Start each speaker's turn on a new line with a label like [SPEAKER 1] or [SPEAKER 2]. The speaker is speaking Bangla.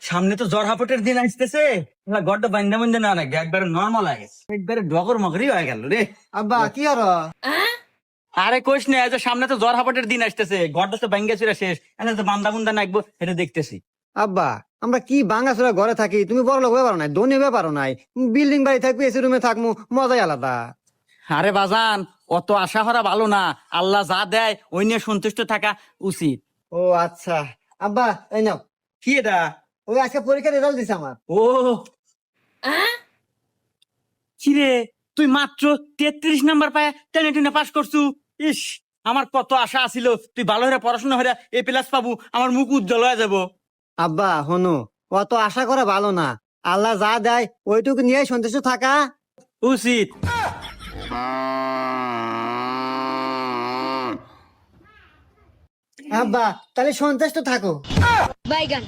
[SPEAKER 1] সামনে তো জ্বর হাপটের দিন আসতেছে, গড়টা বান্ধা বান্ধা না নাকি একবারে নর্মাল হয়ে গেছে, একবারে ডগর মগরি হয়ে গেল রে।
[SPEAKER 2] আব্বা কি আর
[SPEAKER 1] আরে কইস না, যে সামনে তো জ্বর হাপটের দিন আসতেছে, ঘরটা তো ভাঙ্গা চুরা শেষ, এখন তো বান্দা বুন্দা নাকবো এটা দেখতেছি।
[SPEAKER 2] আব্বা আমরা কি ভাঙাচোরা ঘরে থাকি, তুমি বড় লোক ব্যাপারও নাই, ধনী ব্যাপারও নাই, বিল্ডিং বাড়ি থাকবো, এসি রুমে থাকবো, মজাই আলাদা।
[SPEAKER 1] আরে বাজান, অত আশা করা ভালো না, আল্লাহ যা দেয় ওই নিয়ে সন্তুষ্ট থাকা উচিত।
[SPEAKER 2] ও আচ্ছা আব্বা এই নাও,
[SPEAKER 1] কি এটা?
[SPEAKER 2] ওই আজকে পরীক্ষার রেজাল্ট দিছে আমার।
[SPEAKER 1] ও কিরে, তুই মাত্র 33 নাম্বার পায় টেনে টেনে পাস করছু। ইস, আমার কত আশা আছিল তুই ভালো হয়ে পড়াশোনা হয়ে A+ পাবো, আমার মুখ উজ্জ্বল হয়ে যাব।
[SPEAKER 2] আব্বা হনু, অত আশা করা ভালো না, আল্লাহ যা দেয় ওইটুকু নিয়ে সন্তুষ্ট থাকা
[SPEAKER 1] উচিত।
[SPEAKER 2] আব্বা তাহলে সন্তুষ্ট থাকো।
[SPEAKER 3] বাইগান